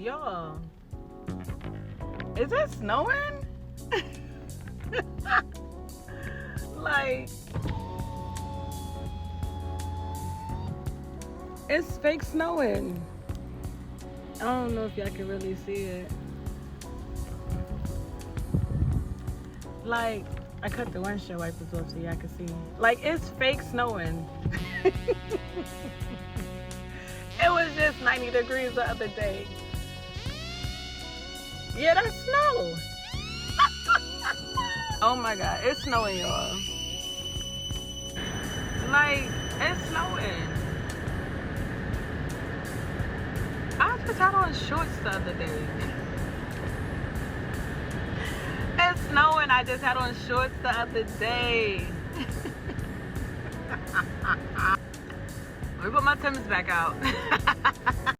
Y'all, is it snowing? Like, it's fake snowing. I don't know if y'all can really see it. Like, I cut the windshield wipers off so y'all can see. Like, it's fake snowing. It was just 90 degrees the other day. Yeah, that's snow. Oh my God, it's snowing, y'all. Like, it's snowing. I just had on shorts the other day. It's snowing. I just had on shorts the other day. Let me put my Timbs back out.